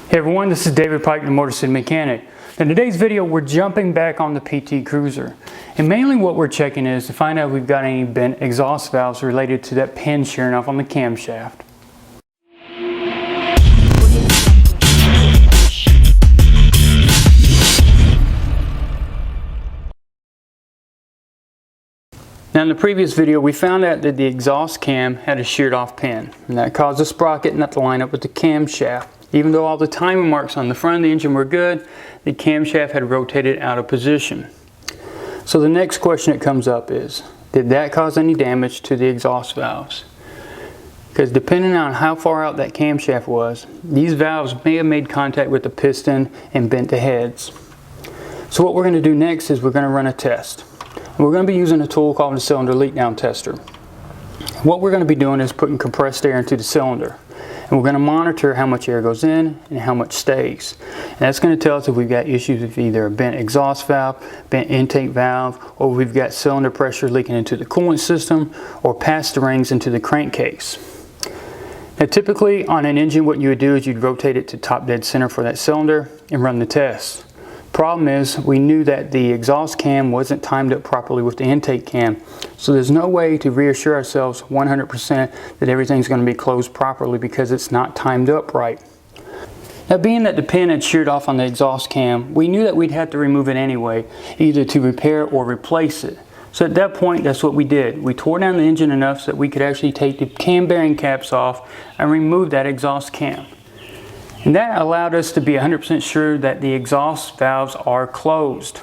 Hey everyone, this is David Pike, the Motorcity Mechanic. In today's video, we're jumping back on the PT Cruiser. And mainly what we're checking is to find out if we've got any bent exhaust valves related to that pin shearing off on the camshaft. Now in the previous video, we found out that the exhaust cam had a sheared off pin, and that caused the sprocket not to line up with the camshaft. Even though all the timing marks on the front of the engine were good, the camshaft had rotated out of position. So the next question that comes up is, did that cause any damage to the exhaust valves? Because depending on how far out that camshaft was, these valves may have made contact with the piston and bent the heads. So what we're going to do next is we're going to run a test. And we're going to be using a tool called the cylinder leak down tester. What we're going to be doing is putting compressed air into the cylinder. And we're going to monitor how much air goes in and how much stays. And that's going to tell us if we've got issues with either a bent exhaust valve, bent intake valve, or we've got cylinder pressure leaking into the coolant system or past the rings into the crankcase. Now typically on an engine, what you would do is you'd rotate it to top dead center for that cylinder and run the test. Problem is, we knew that the exhaust cam wasn't timed up properly with the intake cam, so there's no way to reassure ourselves 100% that everything's going to be closed properly because it's not timed up right. Now being that the pin had sheared off on the exhaust cam, we knew that we'd have to remove it anyway, either to repair or replace it. So at that point, that's what we did. We tore down the engine enough so that we could actually take the cam bearing caps off and remove that exhaust cam. And that allowed us to be 100% sure that the exhaust valves are closed.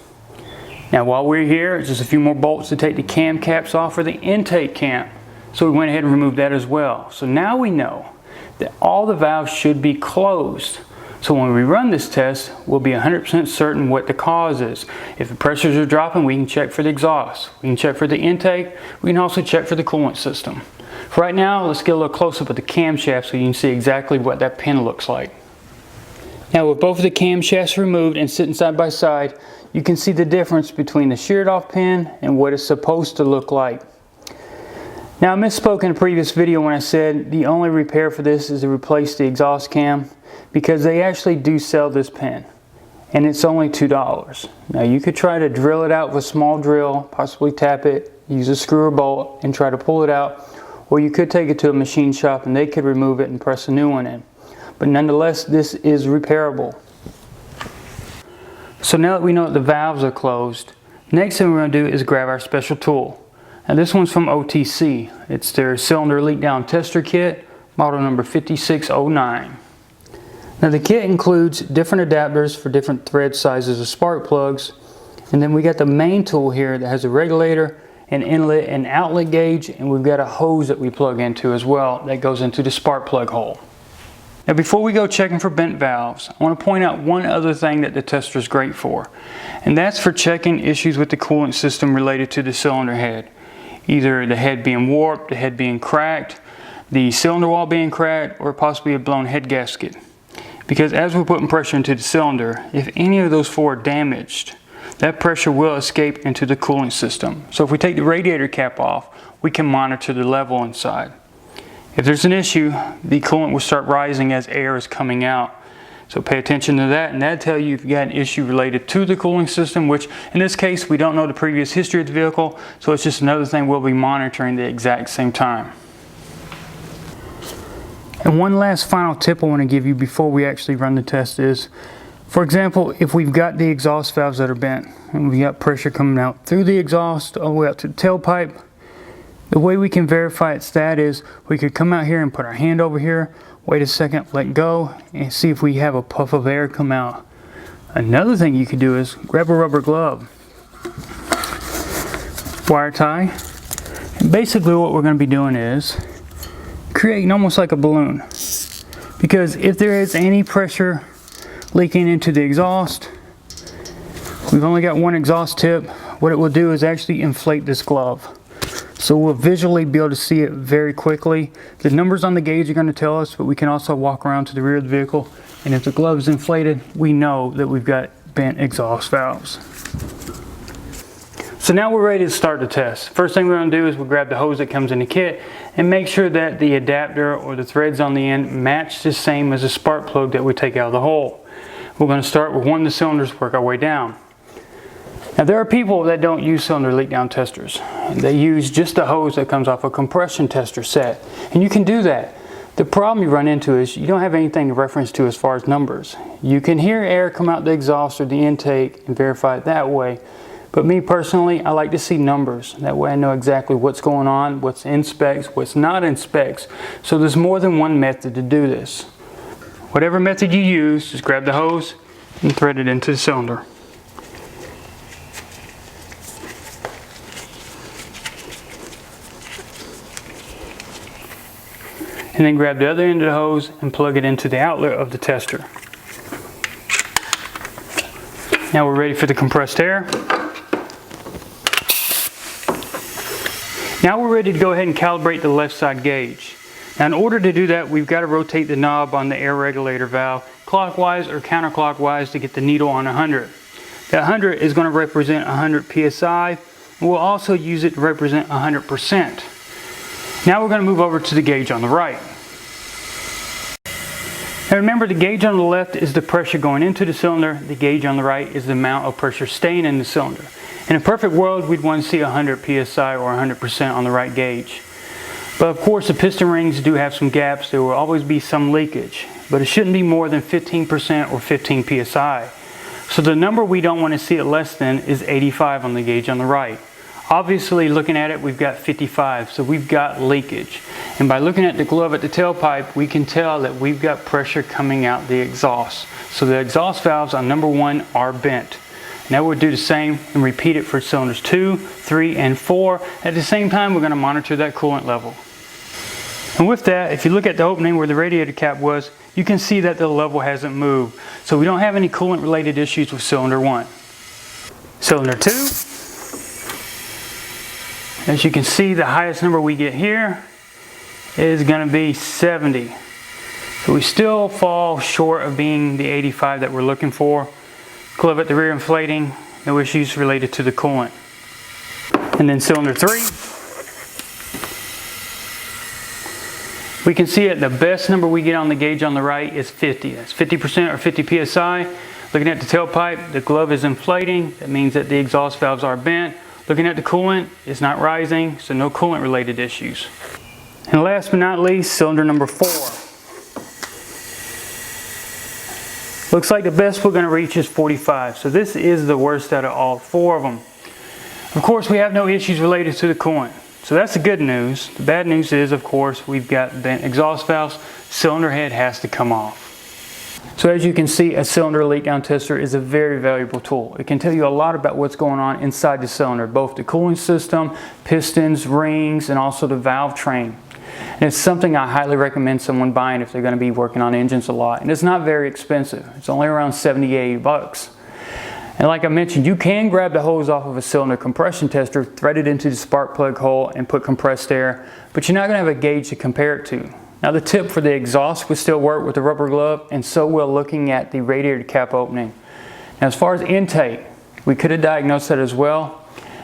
Now while we're here, just a few more bolts to take the cam caps off for the intake cam. So we went ahead and removed that as well. So now we know that all the valves should be closed. So when we run this test, we'll be 100% certain what the cause is. If the pressures are dropping, we can check for the exhaust. We can check for the intake. We can also check for the coolant system. For right now, let's get a little close up at the camshaft so you can see exactly what that pin looks like. Now with both of the camshafts removed and sitting side by side, you can see the difference between the sheared off pin and what it's supposed to look like. Now I misspoke in a previous video when I said the only repair for this is to replace the exhaust cam, because they actually do sell this pin and it's only $2. Now you could try to drill it out with a small drill, possibly tap it, use a screw or bolt and try to pull it out, or you could take it to a machine shop and they could remove it and press a new one in. But nonetheless, this is repairable. So now that we know that the valves are closed, next thing we're going to do is grab our special tool. Now this one's from OTC. It's their cylinder leak down tester kit, model number 5609. Now the kit includes different adapters for different thread sizes of spark plugs. And then we got the main tool here that has a regulator, an inlet and outlet gauge, and we've got a hose that we plug into as well that goes into the spark plug hole. Now before we go checking for bent valves, I want to point out one other thing that the tester is great for, and that's for checking issues with the coolant system related to the cylinder head. Either the head being warped, the head being cracked, the cylinder wall being cracked, or possibly a blown head gasket. Because as we're putting pressure into the cylinder, if any of those four are damaged, that pressure will escape into the coolant system. So if we take the radiator cap off, we can monitor the level inside. If there's an issue, the coolant will start rising as air is coming out. So pay attention to that, and that'll tell you if you've got an issue related to the cooling system, which in this case, we don't know the previous history of the vehicle, so it's just another thing we'll be monitoring at the exact same time. And one last final tip I want to give you before we actually run the test is, for example, if we've got the exhaust valves that are bent, and we've got pressure coming out through the exhaust all the way up to the tailpipe, the way we can verify it's that is we could come out here and put our hand over here, wait a second, let go, and see if we have a puff of air come out. Another thing you could do is grab a rubber glove, wire tie, and basically what we're going to be doing is creating almost like a balloon. Because if there is any pressure leaking into the exhaust, we've only got one exhaust tip, what it will do is actually inflate this glove. So we'll visually be able to see it very quickly. The numbers on the gauge are going to tell us, but we can also walk around to the rear of the vehicle, and if the glove is inflated, we know that we've got bent exhaust valves. So now we're ready to start the test. First thing we're going to do is we'll grab the hose that comes in the kit and make sure that the adapter or the threads on the end match the same as the spark plug that we take out of the hole. We're going to start with one of the cylinders, work our way down. Now there are people that don't use cylinder leak down testers. They use just the hose that comes off a compression tester set. And you can do that. The problem you run into is you don't have anything to reference to as far as numbers. You can hear air come out the exhaust or the intake and verify it that way. But me personally, I like to see numbers. That way I know exactly what's going on, what's in specs, what's not in specs. So there's more than one method to do this. Whatever method you use, just grab the hose and thread it into the cylinder. And then grab the other end of the hose and plug it into the outlet of the tester. Now we're ready for the compressed air. Now we're ready to go ahead and calibrate the left side gauge. Now in order to do that, we've got to rotate the knob on the air regulator valve clockwise or counterclockwise to get the needle on 100. That 100 is going to represent 100 psi. We'll also use it to represent 100%. Now we're going to move over to the gauge on the right. Now remember, the gauge on the left is the pressure going into the cylinder. The gauge on the right is the amount of pressure staying in the cylinder. In a perfect world, we'd want to see 100 psi or 100% on the right gauge. But of course, the piston rings do have some gaps. There will always be some leakage, but it shouldn't be more than 15% or 15 psi. So the number we don't want to see it less than is 85 on the gauge on the right. Obviously, looking at it, we've got 55, so we've got leakage. And by looking at the glove at the tailpipe, we can tell that we've got pressure coming out the exhaust. So the exhaust valves on number 1 are bent. Now we'll do the same and repeat it for cylinders 2, 3, and 4. At the same time, we're going to monitor that coolant level. And with that, if you look at the opening where the radiator cap was, you can see that the level hasn't moved. So we don't have any coolant related issues with cylinder 1. Cylinder 2. As you can see, the highest number we get here is going to be 70. So we still fall short of being the 85 that we're looking for. Glove at the rear inflating, no issues related to the coolant. And then cylinder 3. We can see it, the best number we get on the gauge on the right is 50. That's 50% or 50 psi. Looking at the tailpipe, the glove is inflating. That means that the exhaust valves are bent. Looking at the coolant, it's not rising, so no coolant related issues. And last but not least, cylinder number 4. Looks like the best we're going to reach is 45. So this is the worst out of all 4 of them. Of course, we have no issues related to the coolant. So that's the good news. The bad news is, of course, we've got bent exhaust valves. Cylinder head has to come off. So as you can see, a cylinder leak down tester is a very valuable tool. It can tell you a lot about what's going on inside the cylinder, both the cooling system, pistons, rings, and also the valve train. And it's something I highly recommend someone buying if they're going to be working on engines a lot. And it's not very expensive. It's only around 70, 80 bucks. And like I mentioned, you can grab the hose off of a cylinder compression tester, thread it into the spark plug hole, and put compressed air, but you're not going to have a gauge to compare it to. Now the tip for the exhaust will still work with the rubber glove, and so will looking at the radiator cap opening. Now as far as intake, we could have diagnosed that as well.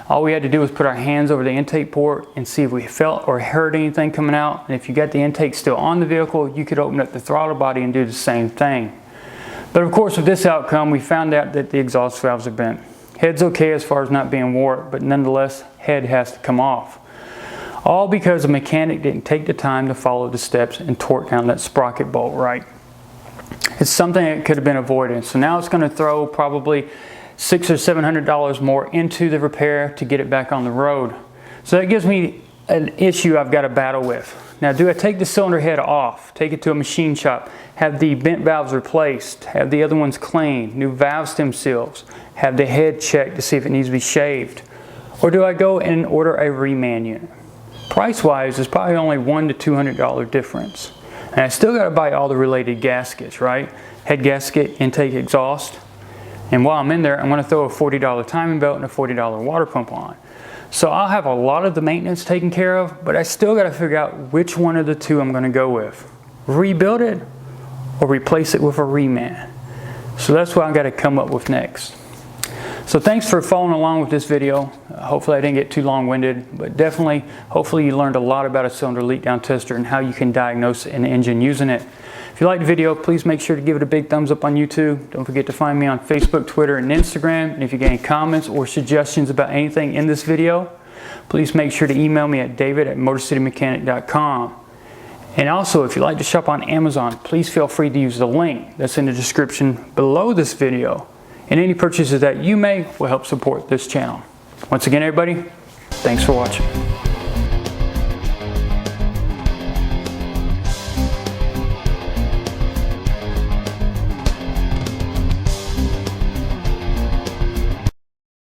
All we had to do was put our hands over the intake port and see if we felt or heard anything coming out. And if you got the intake still on the vehicle, you could open up the throttle body and do the same thing. But of course, with this outcome, we found out that the exhaust valves are bent. Head's okay as far as not being warped, but nonetheless, head has to come off. All because the mechanic didn't take the time to follow the steps and torque down that sprocket bolt right. It's something that could have been avoided. So now it's going to throw probably $600 or $700 more into the repair to get it back on the road. So that gives me an issue I've got to battle with. Now, do I take the cylinder head off, take it to a machine shop, have the bent valves replaced, have the other ones cleaned, new valve stem seals, have the head checked to see if it needs to be shaved? Or do I go and order a reman unit? Price-wise, there's probably only $100 to $200 difference. And I still got to buy all the related gaskets, right? Head gasket, intake, exhaust. And while I'm in there, I'm going to throw a $40 timing belt and a $40 water pump on. So I'll have a lot of the maintenance taken care of, but I still got to figure out which one of the two I'm going to go with. Rebuild it or replace it with a reman. So that's what I've got to come up with next. So thanks for following along with this video. Hopefully I didn't get too long-winded, but definitely, hopefully you learned a lot about a cylinder leak down tester and how you can diagnose an engine using it. If you liked the video, please make sure to give it a big thumbs up on YouTube. Don't forget to find me on Facebook, Twitter, and Instagram. And if you get any comments or suggestions about anything in this video, please make sure to email me at david@motorcitymechanic.com. And also, if you'd like to shop on Amazon, please feel free to use the link that's in the description below this video. And any purchases that you make will help support this channel. Once again, everybody, thanks for watching.